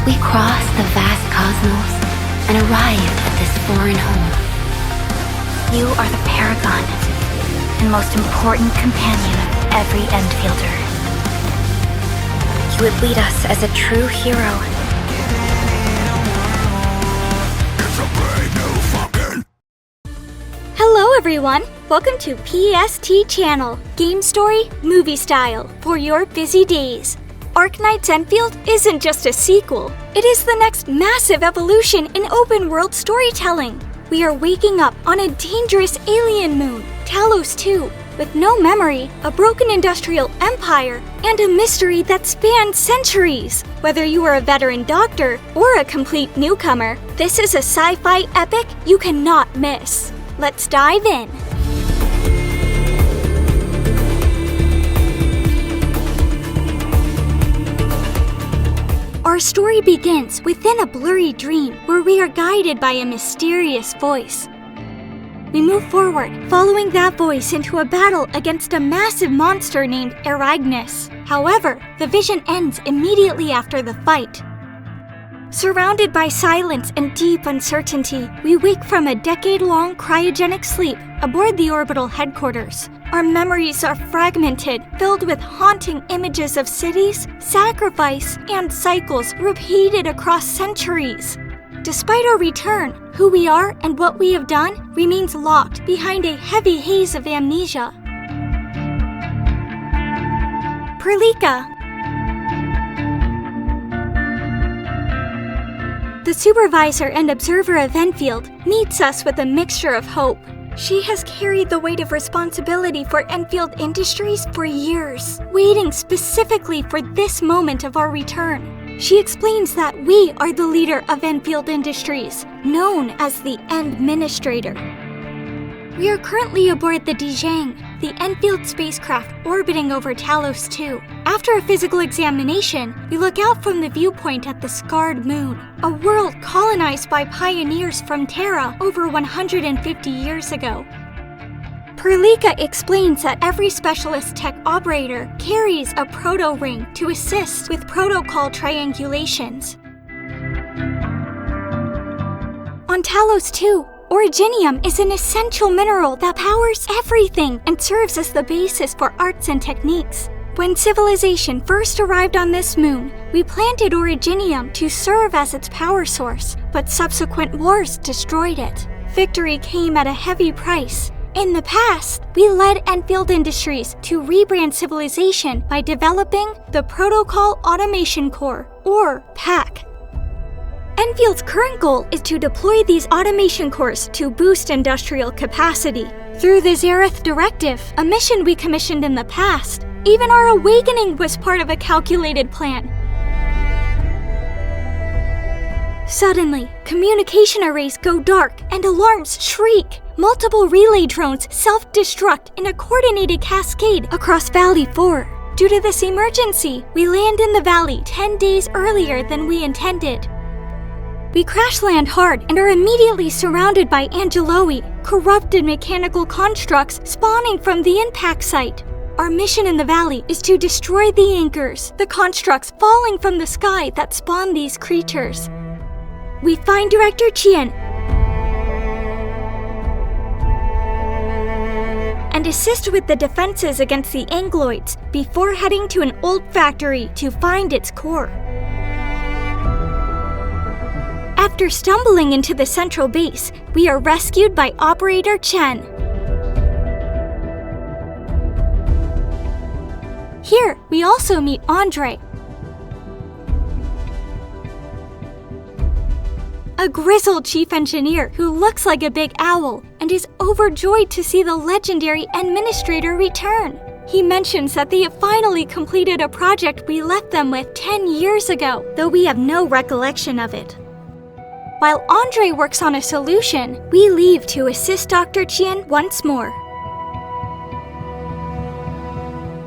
We cross the vast cosmos and arrive at this foreign home. You are the paragon and most important companion of every Endfielder. You would lead us as a true hero. Hello everyone! Welcome to PST Channel, Game Story, Movie Style, for your busy days. Arknights Endfield isn't just a sequel, it is the next massive evolution in open-world storytelling. We are waking up on a dangerous alien moon, Talos-II, with no memory, a broken industrial empire, and a mystery that spans centuries. Whether you are a veteran doctor or a complete newcomer, this is a sci-fi epic you cannot miss. Let's dive in. Our story begins within a blurry dream where we are guided by a mysterious voice. We move forward, following that voice into a battle against a massive monster named Aragnis. However, the vision ends immediately after the fight. Surrounded by silence and deep uncertainty, we wake from a decade-long cryogenic sleep aboard the orbital headquarters. Our memories are fragmented, filled with haunting images of cities, sacrifice, and cycles repeated across centuries. Despite our return, who we are and what we have done remains locked behind a heavy haze of amnesia. Perlika. The supervisor and observer of Endfield meets us with a mixture of hope. She has carried the weight of responsibility for Endfield Industries for years, waiting specifically for this moment of our return. She explains that we are the leader of Endfield Industries, known as the Endministrator. We are currently aboard the Dijang, the Endfield spacecraft orbiting over Talos-II. After a physical examination, we look out from the viewpoint at the scarred moon, a world colonized by pioneers from Terra over 150 years ago. Perlika explains that every specialist tech operator carries a proto-ring to assist with protocol triangulations. On Talos-II, Originium is an essential mineral that powers everything and serves as the basis for arts and techniques. When civilization first arrived on this moon, we planted Originium to serve as its power source, but subsequent wars destroyed it. Victory came at a heavy price. In the past, we led Endfield Industries to rebrand civilization by developing the Protocol Automation Core, or PAC. Endfield's current goal is to deploy these automation cores to boost industrial capacity. Through the Zareth Directive, a mission we commissioned in the past, even our awakening was part of a calculated plan. Suddenly, communication arrays go dark and alarms shriek. Multiple relay drones self-destruct in a coordinated cascade across Valley 4. Due to this emergency, we land in the valley 10 days earlier than we intended. We crash land hard and are immediately surrounded by Angeloi, corrupted mechanical constructs spawning from the impact site. Our mission in the valley is to destroy the anchors, the constructs falling from the sky that spawn these creatures. We find Director Qian and assist with the defenses against the Angeloids before heading to an old factory to find its core. After stumbling into the central base, we are rescued by Operator Chen. Here, we also meet Andre, a grizzled chief engineer who looks like a big owl and is overjoyed to see the legendary Endministrator return. He mentions that they have finally completed a project we left them with 10 years ago, though we have no recollection of it. While Andre works on a solution, we leave to assist Dr. Qian once more.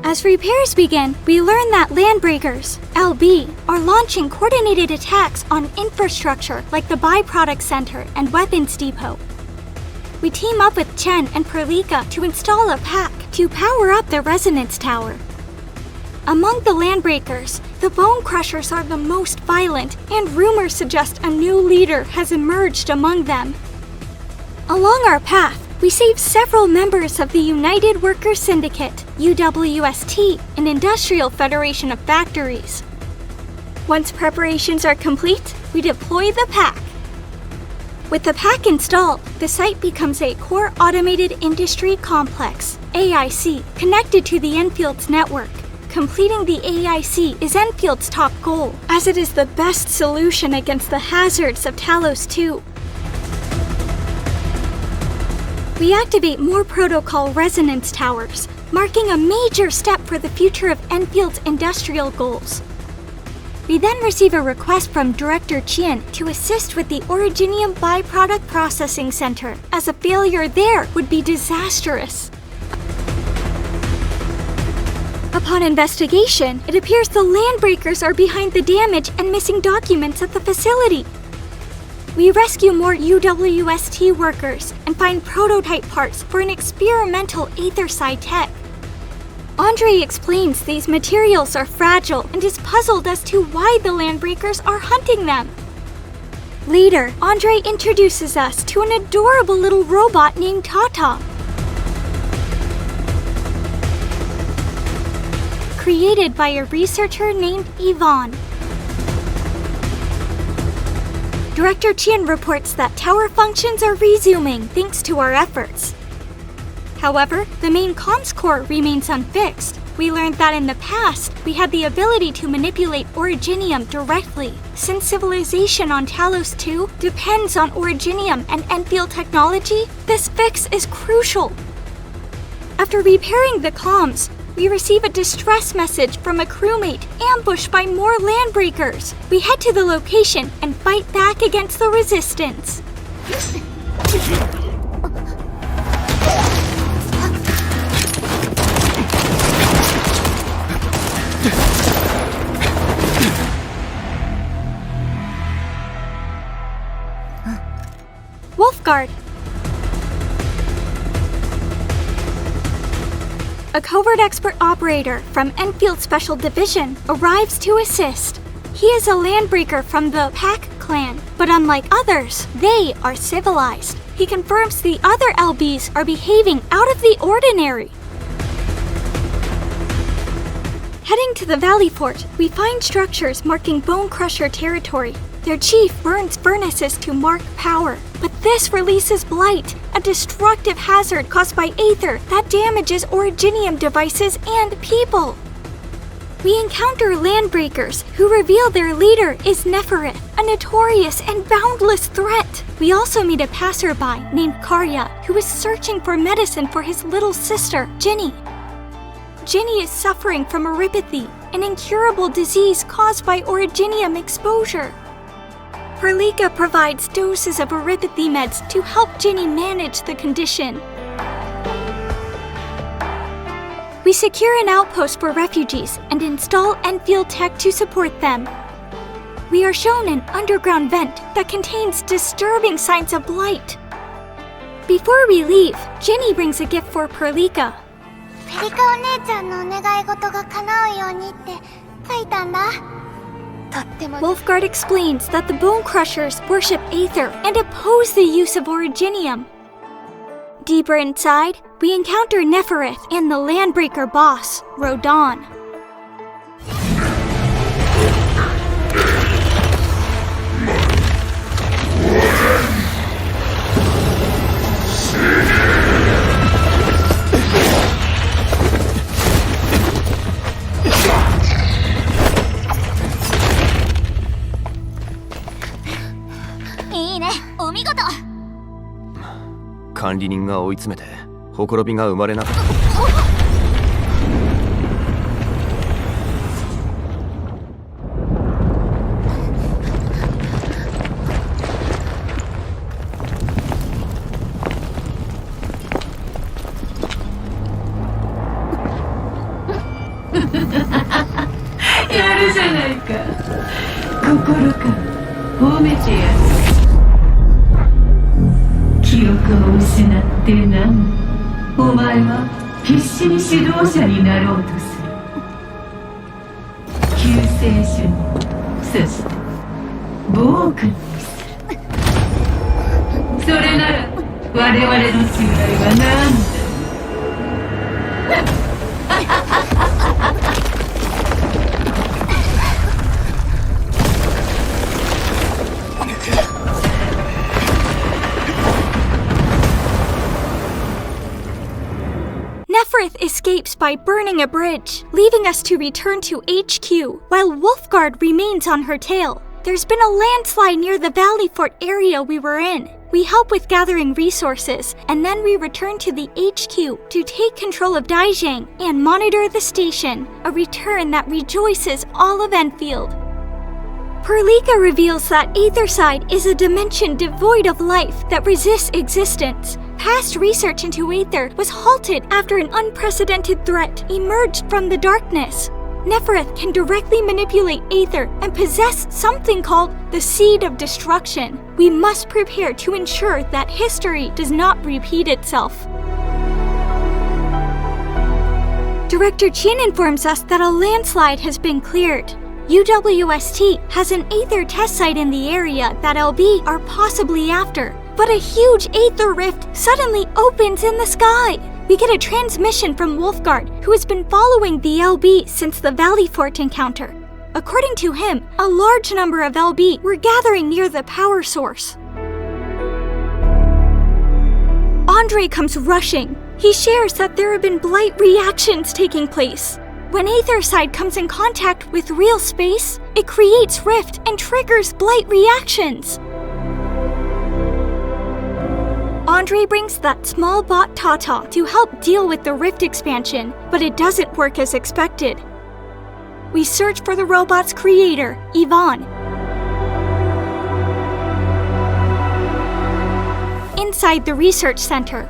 As repairs begin, we learn that Landbreakers, LB, are launching coordinated attacks on infrastructure like the Byproduct Center and Weapons Depot. We team up with Chen and Perlika to install a pack to power up the Resonance Tower. Among the Landbreakers, the Bone Crushers are the most violent, and rumors suggest a new leader has emerged among them. Along our path, we save several members of the United Workers Syndicate, UWST, an industrial federation of factories. Once preparations are complete, we deploy the pack. With the pack installed, the site becomes a core automated industry complex, AIC, connected to the Enfield's network. Completing the AIC is Enfield's top goal, as it is the best solution against the hazards of Talos-II. We activate more protocol resonance towers, marking a major step for the future of Enfield's industrial goals. We then receive a request from Director Chien to assist with the Originium byproduct processing center, as a failure there would be disastrous. Upon investigation, it appears the Landbreakers are behind the damage and missing documents at the facility. We rescue more UWST workers and find prototype parts for an experimental Aetherside tech. Andre explains these materials are fragile and is puzzled as to why the Landbreakers are hunting them. Later, Andre introduces us to an adorable little robot named Tata. Created by a researcher named Ivonne. Director Chien reports that tower functions are resuming thanks to our efforts. However, the main comms core remains unfixed. We learned that in the past, we had the ability to manipulate Originium directly. Since civilization on Talos-II depends on Originium and Enfield technology, this fix is crucial. After repairing the comms, we receive a distress message from a crewmate ambushed by more Landbreakers. We head to the location and fight back against the resistance. Wolfguard. A covert expert operator from Enfield Special Division arrives to assist. He is a Landbreaker from the Pack clan, but unlike others, they are civilized. He confirms the other LBs are behaving out of the ordinary. Heading to the Valley Fort, we find structures marking Bone Crusher territory. Their chief burns furnaces to mark power, but this releases Blight, a destructive hazard caused by Aether that damages Originium devices and people. We encounter Landbreakers, who reveal their leader is Nefaris, a notorious and boundless threat. We also meet a passerby named Karya, who is searching for medicine for his little sister, Ginny. Ginny is suffering from erypathy, an incurable disease caused by Originium exposure. Perlika provides doses of erypathy meds to help Ginny manage the condition. We secure an outpost for refugees and install Enfield tech to support them. We are shown an underground vent that contains disturbing signs of blight. Before we leave, Ginny brings a gift for Perlika. ペリカお姉ちゃんのお願い事が叶うようにって書いたんだ。Wolfguard explains that the Bone Crushers worship Aether and oppose the use of Originium. Deeper inside, we encounter Nefaris and the Landbreaker boss, Rodon.いいね、お見事。管理人が追い詰めてほころびが生まれなかった。やるじゃないか。心から褒めてやる。記憶を失ってな。お前は必死に指導者になろうとする。聖書に、そして暴君にする。それなら我々の違いは何だ。Nefaris escapes by burning a bridge, leaving us to return to HQ, while Wolfguard remains on her tail. There's been a landslide near the Valley Fort area we were in. We help with gathering resources, and then we return to the HQ to take control of Daijang and monitor the station, a return that rejoices all of Enfield. Perlika reveals that Aetherside is a dimension devoid of life that resists existence. Past research into Aether was halted after an unprecedented threat emerged from the darkness. Nefaris can directly manipulate Aether and possess something called the Seed of Destruction. We must prepare to ensure that history does not repeat itself. Director Chin informs us that a landslide has been cleared. UWST has an Aether test site in the area that LB are possibly after, but a huge Aether rift suddenly opens in the sky. We get a transmission from Wolfguard, who has been following the LB since the Valley Fort encounter. According to him, a large number of LB were gathering near the power source. Andre comes rushing. He shares that there have been Blight reactions taking place. When Aetherside comes in contact with real space, it creates rift and triggers Blight reactions. Andre brings that small bot Tata to help deal with the rift expansion, but it doesn't work as expected. We search for the robot's creator, Ivonne. Inside the research center,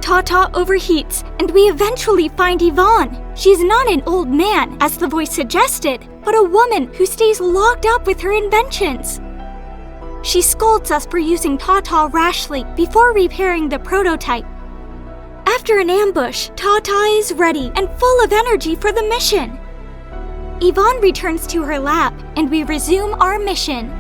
Tata overheats, and we eventually find Ivonne. She's not an old man, as the voice suggested, but a woman who stays locked up with her inventions. She scolds us for using Tata rashly before repairing the prototype. After an ambush, Tata is ready and full of energy for the mission. Ivonne returns to her lab, and we resume our mission.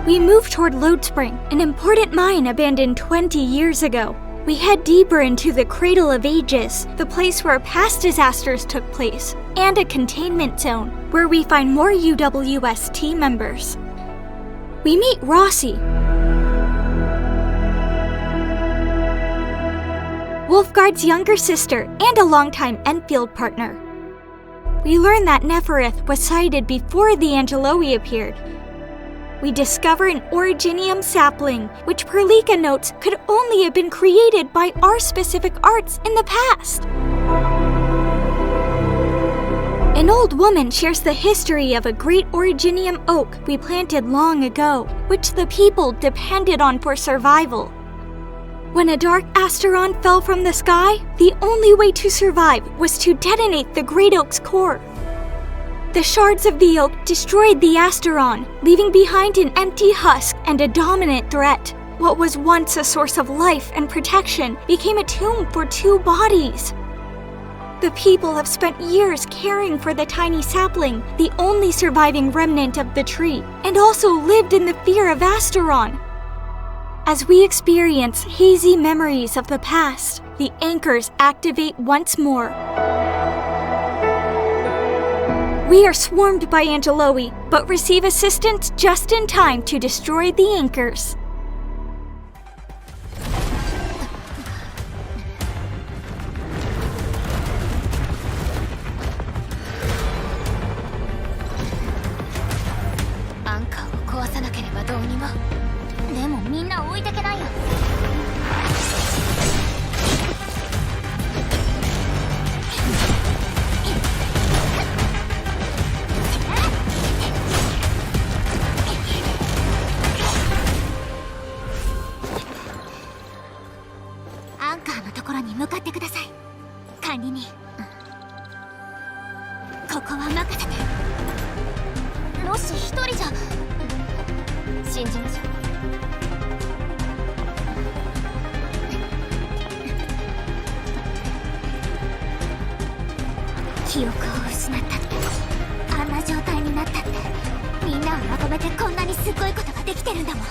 We move toward Lodespring, an important mine abandoned 20 years ago. We head deeper into the Cradle of Ages, the place where past disasters took place, and a containment zone, where we find more UWST members. We meet Rossi, Wolfguard's younger sister and a longtime Enfield partner. We learn that Nefaris was sighted before the Angeloi appeared. We discover an Originium sapling, which Perlika notes could only have been created by our specific arts in the past. An old woman shares the history of a great Originium oak we planted long ago, which the people depended on for survival. When a dark asteron fell from the sky, the only way to survive was to detonate the great oak's core. The shards of the oak destroyed the asteron, leaving behind an empty husk and a dominant threat. What was once a source of life and protection became a tomb for two bodies. The people have spent years caring for the tiny sapling, the only surviving remnant of the tree, and also lived in the fear of Asteron. As we experience hazy memories of the past, the anchors activate once more. We are swarmed by Angeloi, but receive assistance just in time to destroy the anchors. 記憶を失ったって、あんな状態になったって、みんなをまとめてこんなにすごいことができてるんだもん。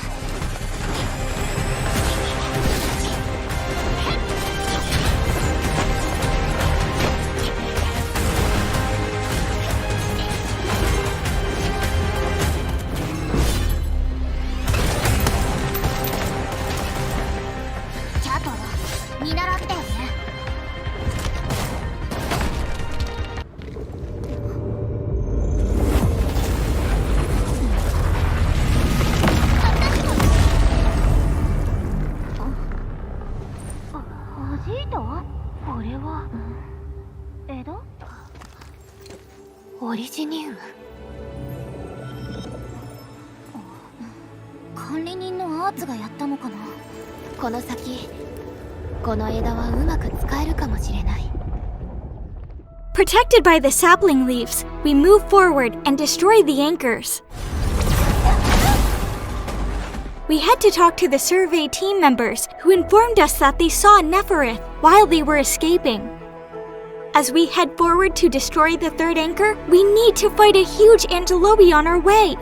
チャトロ、見習ってよね。オリジニウム。管理人のアーツがやったのかな。この先、この枝はうまく使えるかもしれない。Protected by the sapling leaves, we move forward and destroy the anchors. We had to talk to the survey team members who informed us that they saw Nefaris while they were escaping. As we head forward to destroy the third anchor, we need to fight a huge Angeloi on our way.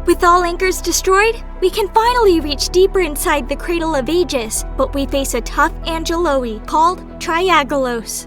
With all anchors destroyed, we can finally reach deeper inside the Cradle of Ages, but we face a tough Angeloi called Triaggelos.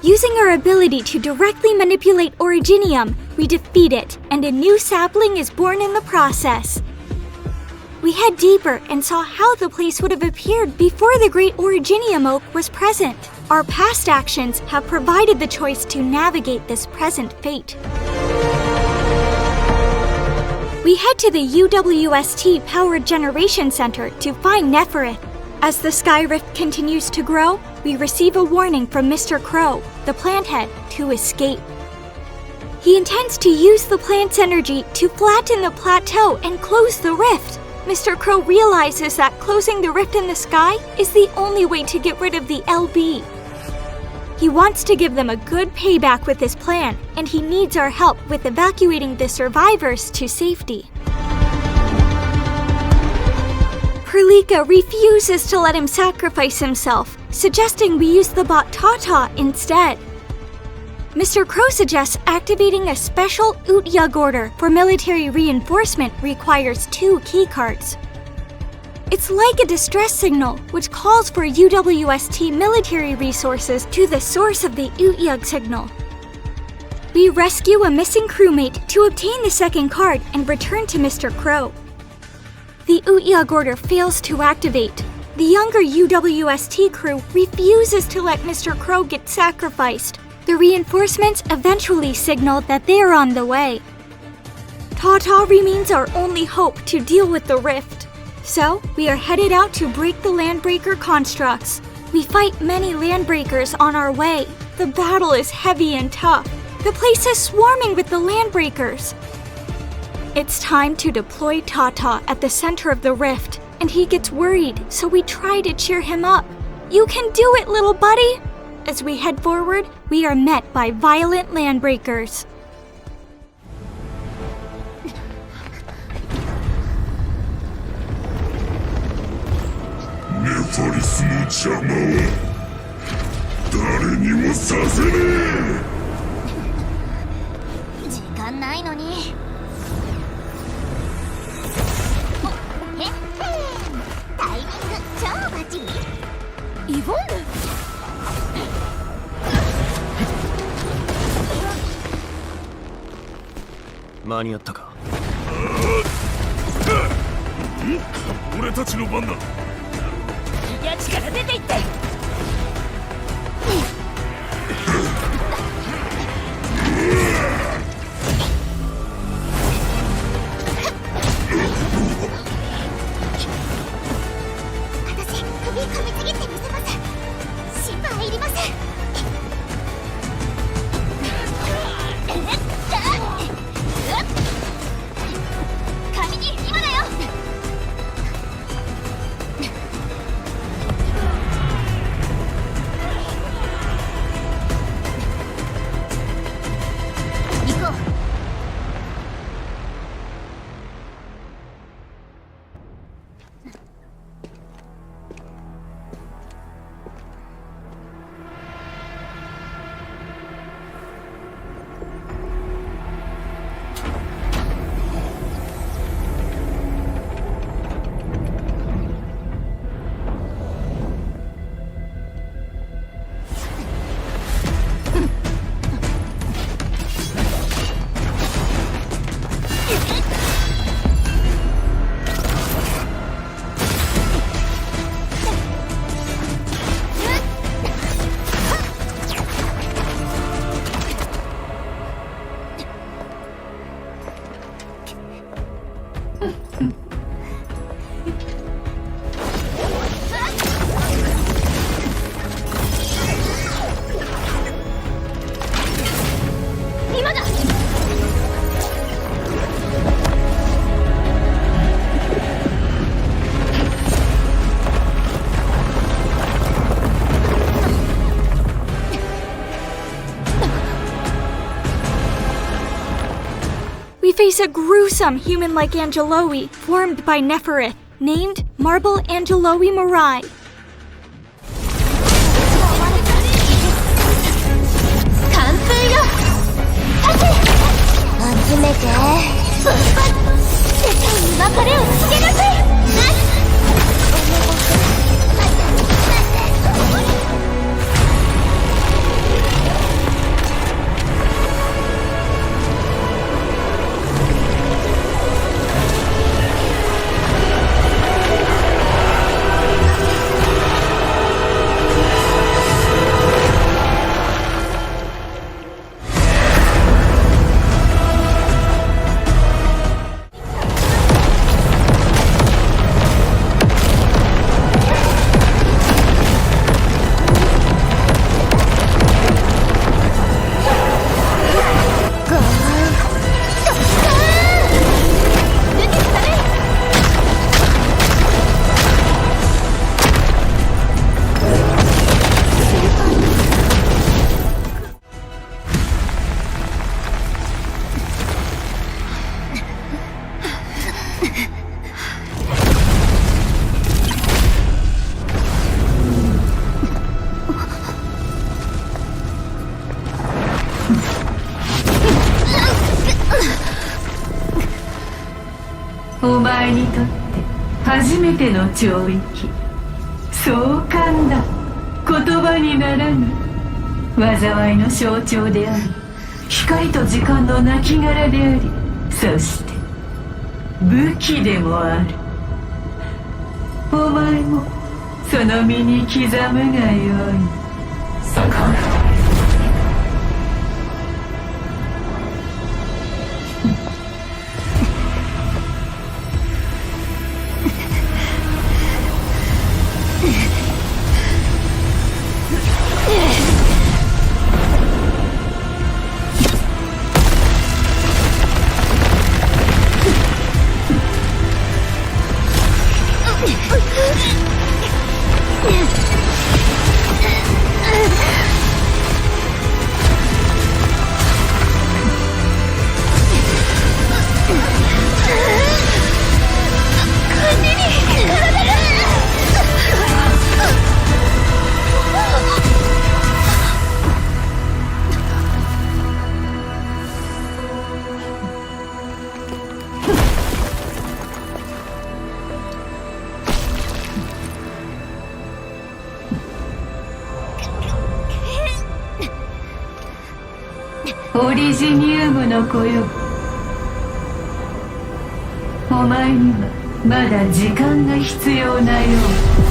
Using our ability to directly manipulate Originium, we defeat it, and a new sapling is born in the process. We head deeper and saw how the place would have appeared before the great Originium oak was present. Our past actions have provided the choice to navigate this present fate. We head to the UWST Power Generation Center to find Nefaris. As the sky rift continues to grow, we receive a warning from Mr. Crow, the plant head, to escape. He intends to use the plant's energy to flatten the plateau and close the rift. Mr. Crow realizes that closing the rift in the sky is the only way to get rid of the LB. He wants to give them a good payback with his plan, and he needs our help with evacuating the survivors to safety. Perlika refuses to let him sacrifice himself, suggesting we use the bot Tata instead. Mr. Crow suggests activating a special Utyug order for military reinforcement requires 2 keycards. It's like a distress signal, which calls for UWST military resources to the source of the Utyug signal. We rescue a missing crewmate to obtain the second card and return to Mr. Crow. The Utyug order fails to activate. The younger UWST crew refuses to let Mr. Crow get sacrificed. The reinforcements eventually signal that they are on the way. Tata remains our only hope to deal with the rift. So, we are headed out to break the Landbreaker constructs. We fight many Landbreakers on our way. The battle is heavy and tough. The place is swarming with the Landbreakers. It's time to deploy Tata at the center of the rift, and he gets worried, so we try to cheer him up. You can do it, little buddy! As we head forward, we are met by violent Landbreakers. Nefaris の邪魔は誰にもさせねえ。時間ないのに。タイミング超バッチリ。イボンヌ。間に合ったか。俺たちの番だ。屋地から出て行って。私、首噛みちぎってみせます。心配いりません。髪に今だよ。行こう。今だ。We face a gruesome human-like Angeloi formed by Nefaris, named Marble Angeloi Marai. 完成よ。集めて。世界に別れを告げなさい。お前にとって初めての懲役。壮観だ。言葉にならぬ。災いの象徴であり、光と時間の亡骸であり、そして武器でもある。お前もその身に刻むがよい。リジニウムの子よ、お前にはまだ時間が必要なよう。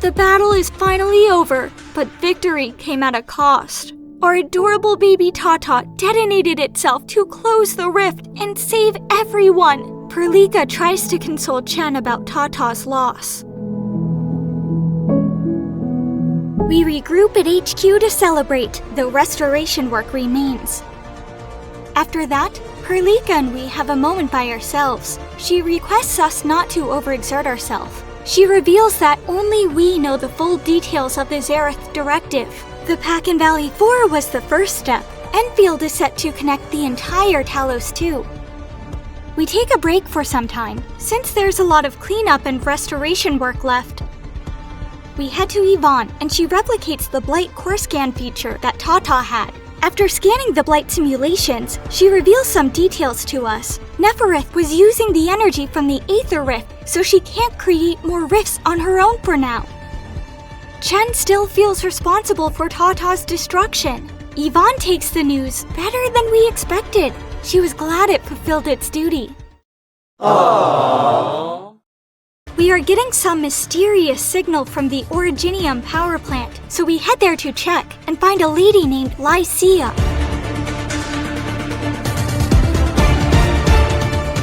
The battle is finally over, but victory came at a cost. Our adorable baby Tata detonated itself to close the rift and save everyone. Perlika tries to console Chen about Tata's loss. We regroup at HQ to celebrate, though restoration work remains. After that, Perlika and we have a moment by ourselves. She requests us not to overexert ourselves. She reveals that only we know the full details of the Xerath Directive. The Pack in Valley 4 was the first step. Endfield is set to connect the entire Talos-II. We take a break for some time, since there's a lot of cleanup and restoration work left. We head to Ivonne, and she replicates the Blight core scan feature that Tata had. After scanning the Blight simulations, she reveals some details to us. Nefaris was using the energy from the Aether Rift, so she can't create more rifts on her own for now. Chen still feels responsible for Tata's destruction. Ivonne takes the news better than we expected. She was glad it fulfilled its duty. Aww. We are getting some mysterious signal from the Originium power plant, so we head there to check and find a lady named Lysia.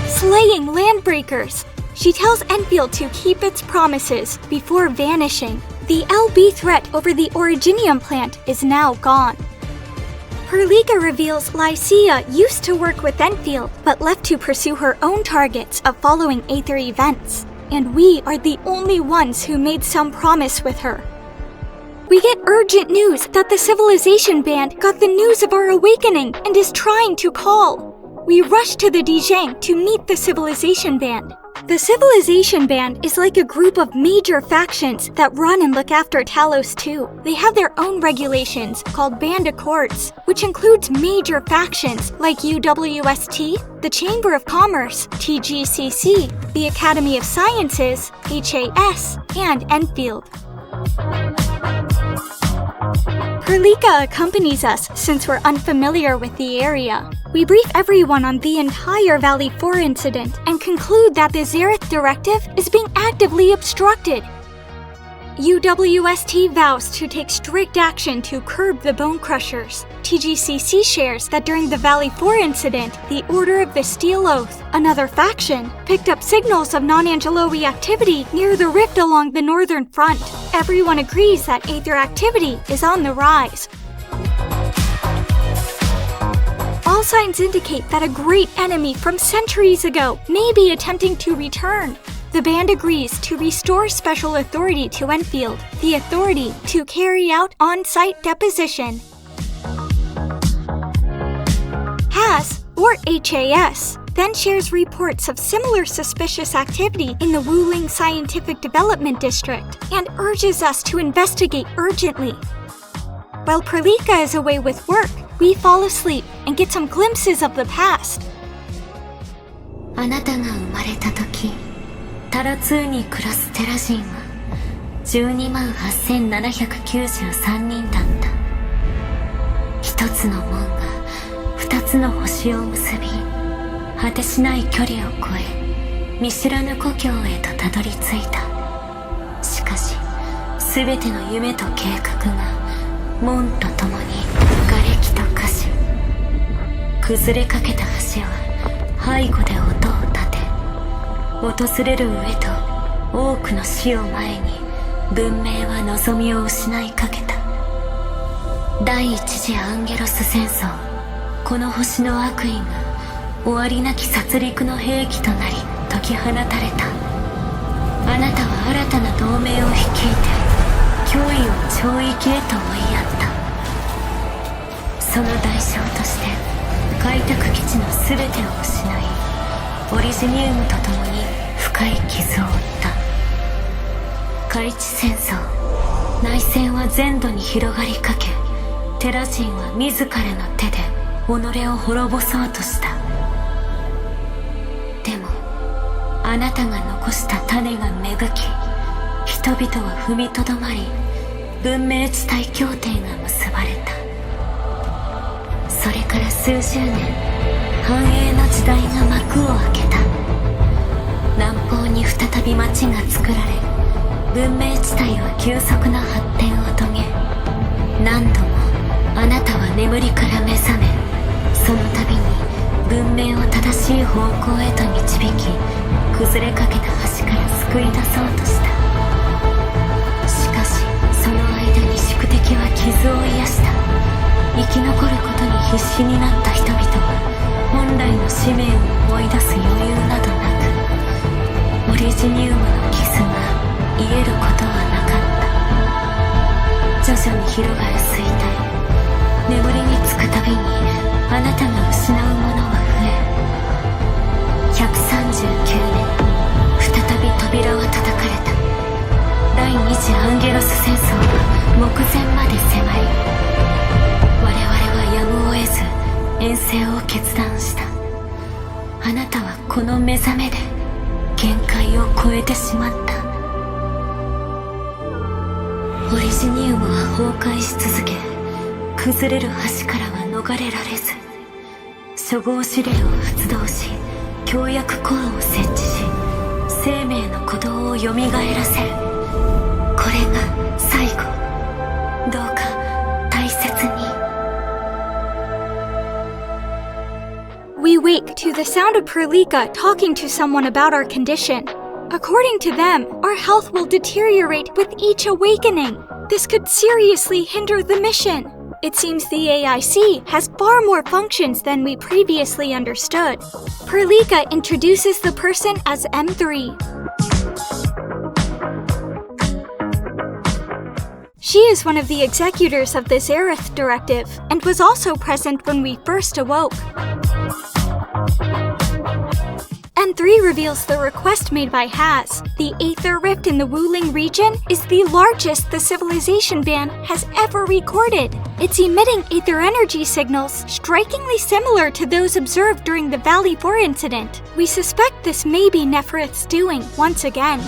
Slaying Landbreakers. She tells Endfield to keep its promises before vanishing. The LB threat over the Originium plant is now gone. Perlika reveals Lysia used to work with Endfield, but left to pursue her own targets of following Aether events. And we are the only ones who made some promise with her. We get urgent news that the Civilization Band got the news of our awakening and is trying to call. We rush to the Dijang to meet the Civilization Band. The Civilization Band is like a group of major factions that run and look after Talos-II. They have their own regulations called Band Accords, which includes major factions like UWST, the Chamber of Commerce, TGCC, the Academy of Sciences, HAS, and Endfield. Perlika accompanies us since we're unfamiliar with the area. We brief everyone on the entire Valley 4 incident and conclude that the Xerath Directive is being actively obstructed. UWST vows to take strict action to curb the Bone Crushers. TGCC shares that during the Valley 4 incident, the Order of the Steel Oath, another faction, picked up signals of non-Angeloi activity near the rift along the northern front. Everyone agrees that Aether activity is on the rise. All signs indicate that a great enemy from centuries ago may be attempting to return. The band agrees to restore special authority to Endfield, the authority to carry out on-site deposition. HAS, or HAS, then shares reports of similar suspicious activity in the Wuling Scientific Development District and urges us to investigate urgently. While Pralika is away with work, we fall asleep and get some glimpses of the past. あなたが生まれた時、タラ2に暮らすテラ人は128,793人だった。一つの門が二つの星を結び、果てしない距離を越え、見知らぬ故郷へとたどり着いた。しかし、すべての夢と計画が門とともに瓦礫と化し、崩れかけた橋は背後で音を立て、訪れる上と多くの死を前に文明は望みを失いかけた。第一次アンゲロス戦争、この星の悪意が終わりなき殺戮の兵器となり解き放たれた。あなたは新たな同盟を率いて脅威を超域へと追いやった。その代償として開拓基地の全てを失い、オリジニウムと共に深い傷を負った。海地戦争、内戦は全土に広がりかけ、テラ人は自らの手で己を滅ぼそうとした。でもあなたが残した種が芽吹き、人々は踏みとどまり、文明地帯協定が結ばれた。それから数十年、繁栄の時代が幕を開けた。南方に再び町が作られ、文明地帯は急速な発展を遂げ、何度もあなたは眠りから目覚め、その度に文明を正しい方向へと導き、崩れかけた橋から救い出そうとした。しかしその間に宿敵は傷を癒した。生き残ることに必死になった人々は本来の使命を思い出す余裕などなく、オリジニウムの傷が癒えることはなかった。徐々に広がる衰退、眠りにつくたびにあなたが失うものは増え、139年、再び扉は叩かれた。第二次アンゲロス戦争は目前まで迫り、我々はやむを得ず遠征を決断した。あなたはこの目覚めで限界を超えてしまった。オリジニウムは崩壊し続け、崩れる橋からは逃れられず、初号指令を発動し、強約コアを設置し、生命の鼓動を蘇らせる。これが最後。どうか大切に。We wake to the sound of Pralika talking to someone about our condition. According to them, our health will deteriorate with each awakening. This could seriously hinder the mission. It seems the AIC has far more functions than we previously understood. Pralika introduces the person as M3. She is one of the executors of this Aerith directive, and was also present when we first awoke. M3 reveals the request made by HAS. The Aether Rift in the Wuling region is the largest the civilization ban has ever recorded. It's emitting Aether energy signals strikingly similar to those observed during the Valley 4 incident. We suspect this may be Nefaris's doing once again.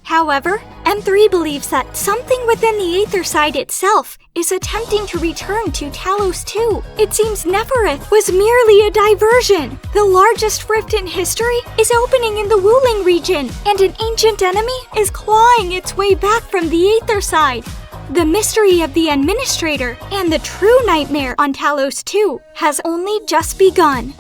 However, M3 believes that something within the Aetherside itself is attempting to return to Talos-II. It seems Nefaris was merely a diversion. The largest rift in history is opening in the Wuling region, and an ancient enemy is clawing its way back from the Aetherside. The mystery of the Endministrator and the true nightmare on Talos-II has only just begun.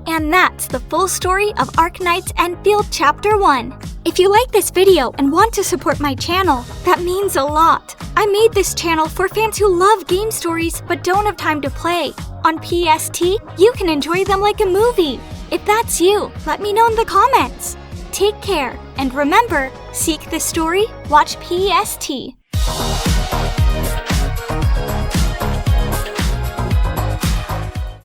And that's the full story of Arknights Endfield Chapter 1. If you like this video and want to support my channel, that means a lot. I made this channel for fans who love game stories but don't have time to play. On PST, you can enjoy them like a movie. If that's you, let me know in the comments. Take care, and remember, seek the story, watch PST.